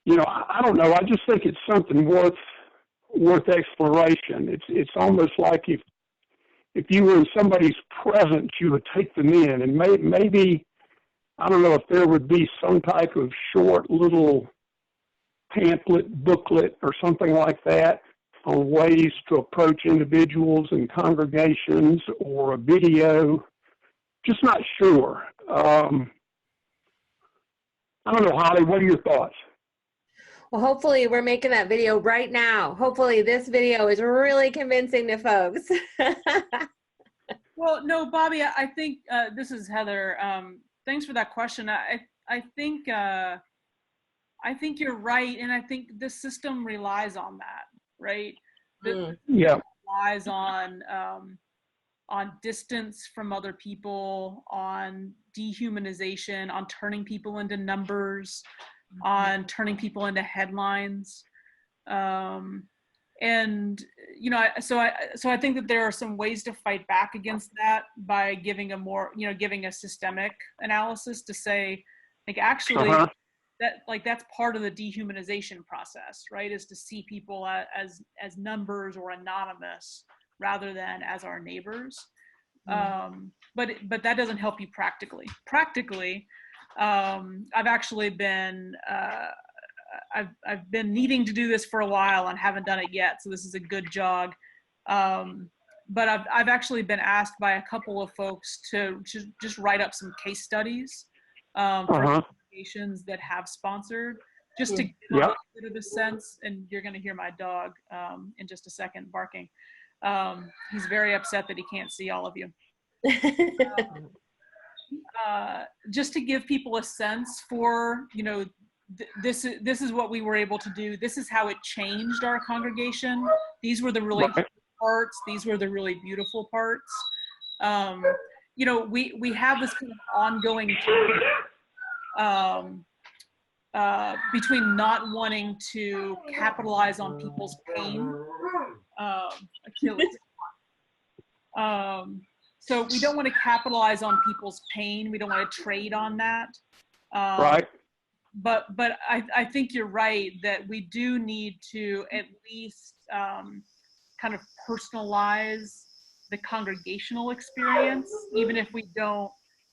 You know, I don't know. I just think it's something worth exploration. It's almost like if you were in somebody's presence, you would take them in, and maybe I don't know if there would be some type of short little pamphlet, booklet, or something like that on ways to approach individuals and congregations, or a video. Just not sure. I don't know, Holly, what are your thoughts? Well, hopefully we're making that video right now. Hopefully this video is really convincing to folks. Well, no, Bobby, I think this is Heather. Thanks for that question. I think you're right, and I think this system relies on that, right? Yeah. Relies on distance from other people, on dehumanization, on turning people into numbers, on turning people into headlines. And, you know, so I think that there are some ways to fight back against that by giving giving a systemic analysis to say, like, actually, that's part of the dehumanization process, right? Is to see people as numbers or anonymous rather than as our neighbors. But that doesn't help you practically. Practically, I've actually been I've been needing to do this for a while and haven't done it yet, so this is a good jog. But I've actually been asked by a couple of folks to just write up some case studies for organizations that have sponsored, just to get a little bit of a sense. And you're going to hear my dog in just a second barking. He's very upset that he can't see all of you. Just to give people a sense for, you know, this is what we were able to do. This is how it changed our congregation. These were the really hard parts. These were the really beautiful parts. You know, we have this kind of ongoing between not wanting to capitalize on people's pain. So we don't want to capitalize on people's pain. We don't want to trade on that. Right. But I think you're right that we do need to at least kind of personalize the congregational experience, even if we don't,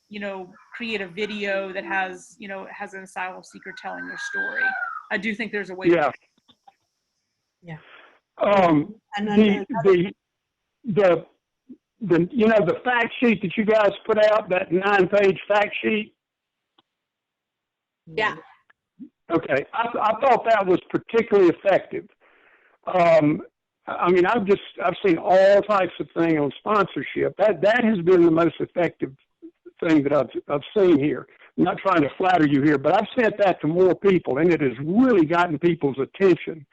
you know, create a video that has an asylum seeker telling their story. I do think there's a way. Yeah. Yeah. The you know, the fact sheet that you guys put out, that 9-page fact sheet. Yeah. Okay, I thought that was particularly effective. I mean, I've seen all types of things on sponsorship. That has been the most effective thing that I've seen here. I'm not trying to flatter you here, but I've sent that to more people, and it has really gotten people's attention.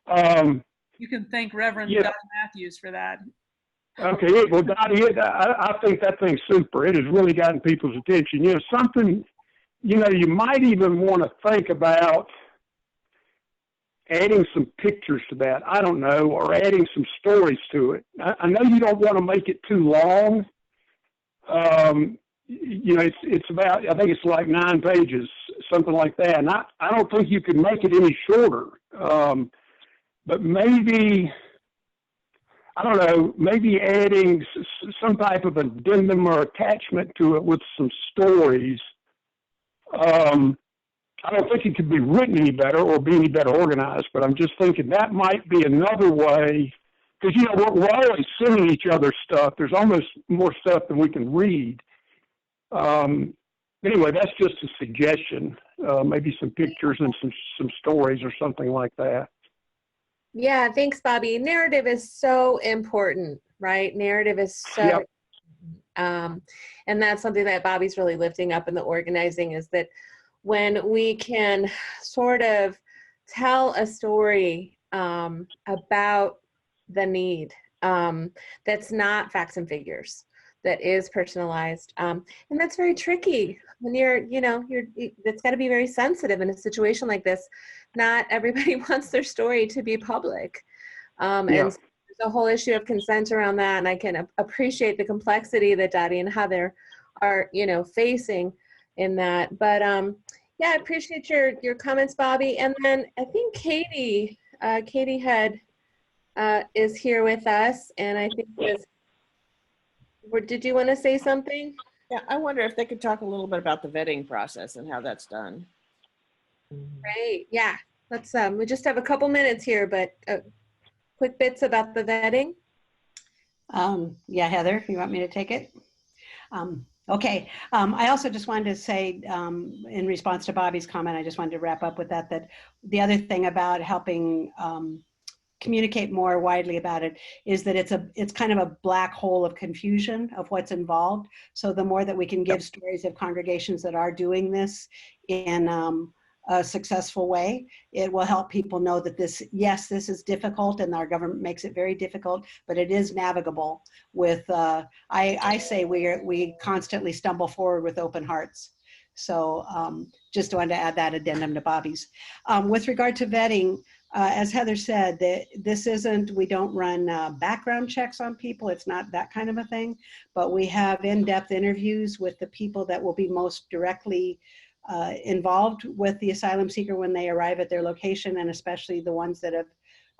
You can thank Reverend Yeah. Doug Matthews for that. Okay, well, Dottie, I think that thing's super. It has really gotten people's attention. You know, something, you know, you might even want to think about adding some pictures to that. I don't know, or adding some stories to it. I know you don't want to make it too long. You know, it's about, I think it's like 9 pages, something like that. And I don't think you could make it any shorter. But maybe, I don't know, maybe adding some type of addendum or attachment to it with some stories. I don't think it could be written any better or be any better organized, but I'm just thinking that might be another way, because, you know, we're always sending each other stuff. There's almost more stuff than we can read. Anyway, that's just a suggestion, maybe some pictures and some stories or something like that. Yeah, thanks, Bobby. Narrative is so important, right? Narrative is so, Yep. And that's something that Bobby's really lifting up in the organizing, is that when we can sort of tell a story about the need that's not facts and figures, that is personalized, and that's very tricky when that's got to be very sensitive in a situation like this. Not everybody wants their story to be public, and so there's a whole issue of consent around that, and I can appreciate the complexity that Dottie and Heather are, you know, facing in that. But yeah, I appreciate your comments, Bobby. And then I think Katie had is here with us, and I think did you want to say something? Yeah, I wonder if they could talk a little bit about the vetting process and how that's done. Great. Yeah. Let's we just have a couple minutes here, but quick bits about the vetting. Yeah, Heather, you want me to take it? Okay. I also just wanted to say, in response to Bobby's comment, I just wanted to wrap up with that the other thing about helping communicate more widely about it is that it's kind of a black hole of confusion of what's involved. So the more that we can give stories of congregations that are doing this in a successful way, it will help people know that this is difficult, and our government makes it very difficult, but it is navigable with, I say we constantly stumble forward with open hearts. So just wanted to add that addendum to Bobby's. With regard to vetting, as Heather said, we don't run background checks on people. It's not that kind of a thing, but we have in-depth interviews with the people that will be most directly involved with the asylum seeker when they arrive at their location, and especially the ones that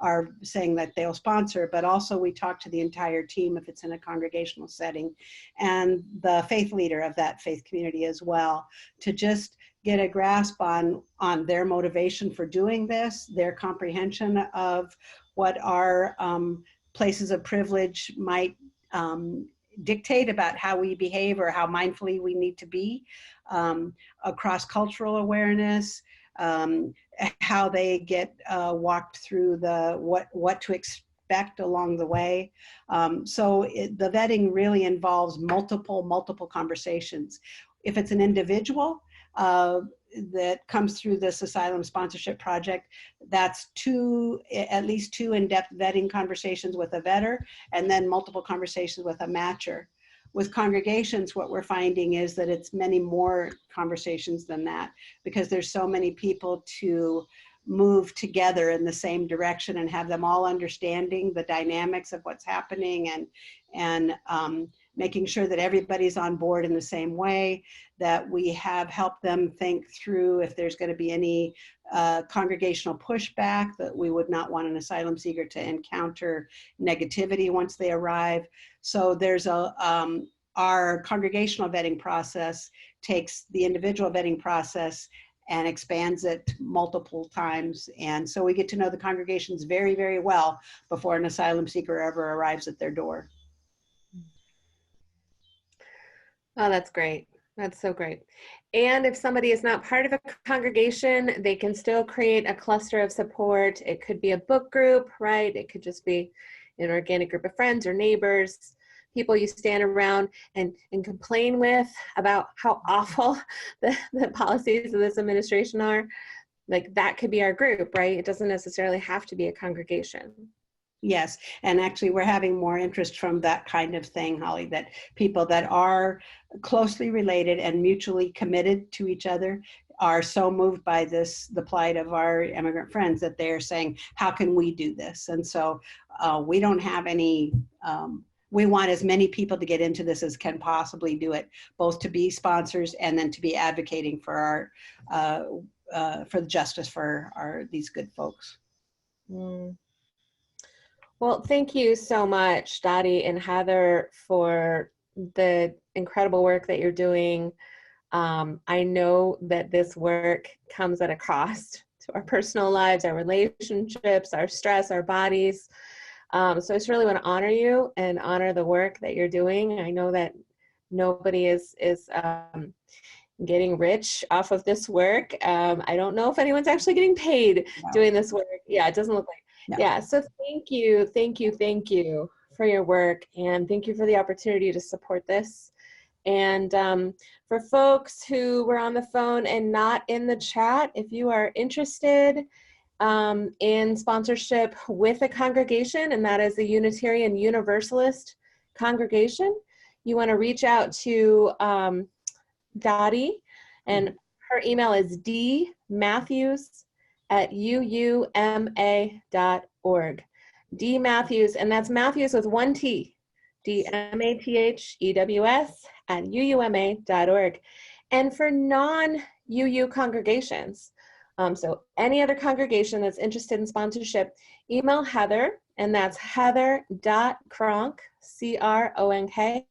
are saying that they'll sponsor. But also we talk to the entire team if it's in a congregational setting, and the faith leader of that faith community as well, to just get a grasp on their motivation for doing this, their comprehension of what our places of privilege might dictate about how we behave or how mindfully we need to be, across cultural awareness, how they get walked through what to expect along the way. So the vetting really involves multiple conversations. If it's an individual that comes through this asylum sponsorship project, that's at least two in-depth vetting conversations with a vetter, and then multiple conversations with a matcher. With congregations, what we're finding is that it's many more conversations than that, because there's so many people to move together in the same direction and have them all understanding the dynamics of what's happening, and making sure that everybody's on board in the same way, that we have helped them think through if there's going to be any congregational pushback, that we would not want an asylum seeker to encounter negativity once they arrive. So there's our congregational vetting process takes the individual vetting process and expands it multiple times. And so we get to know the congregations very, very well before an asylum seeker ever arrives at their door. Oh, that's great. That's so great. And if somebody is not part of a congregation, they can still create a cluster of support. It could be a book group, right? It could just be an organic group of friends or neighbors, people you stand around and complain with about how awful the policies of this administration are. like that could be our group, right? It doesn't necessarily have to be a congregation. Yes, and actually we're having more interest from that kind of thing, Holly, that people that are closely related and mutually committed to each other are so moved by this, the plight of our immigrant friends, that they're saying, how can we do this? And so we don't have any, we want as many people to get into this as can possibly do it, both to be sponsors and then to be advocating for for the justice for these good folks. Mm. Well, thank you so much, Dottie and Heather, for the incredible work that you're doing. I know that this work comes at a cost to our personal lives, our relationships, our stress, our bodies. So I just really want to honor you and honor the work that you're doing. I know that nobody is getting rich off of this work. I don't know if anyone's actually getting paid doing this work. Yeah, it doesn't look like. No. Yeah, so thank you for your work, and thank you for the opportunity to support this. And for folks who were on the phone and not in the chat, if you are interested in sponsorship with a congregation, and that is a Unitarian Universalist congregation, you want to reach out to Dottie, and her email is dmatthews@uuma.org. D Matthews, and that's Matthews with one T, DMATHEWS@uuma.org. And for non-UU congregations, so any other congregation that's interested in sponsorship, email Heather, and that's heather.cronk, CRONK,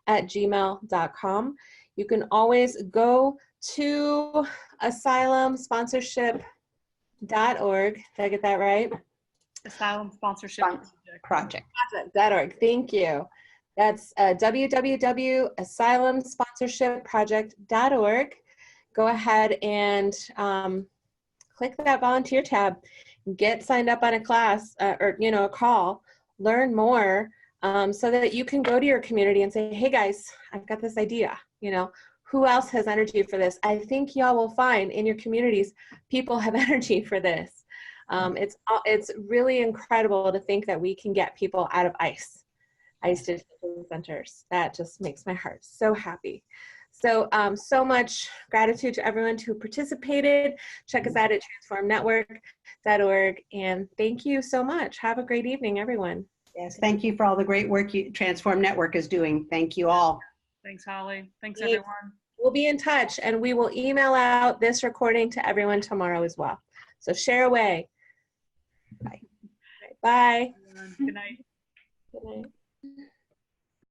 @gmail.com. You can always go to Asylum Sponsorship.org. Did I get that right? Asylum Sponsorship Project. .org. Thank you. That's www.asylumsponsorshipproject.org. Go ahead and click that volunteer tab, get signed up on a class or a call, learn more so that you can go to your community and say, hey guys, I've got this idea. Who else has energy for this? I think y'all will find in your communities, people have energy for this. It's really incredible to think that we can get people out of ICE detention centers. That just makes my heart so happy. So, so much gratitude to everyone who participated. Check us out at transformnetwork.org. And thank you so much. Have a great evening, everyone. Yes, thank you for all the great work Transform Network is doing. Thank you all. Thanks, Holly. Thanks, everyone. We'll be in touch, and we will email out this recording to everyone tomorrow as well. So share away. Bye. Bye. Good night. Good night.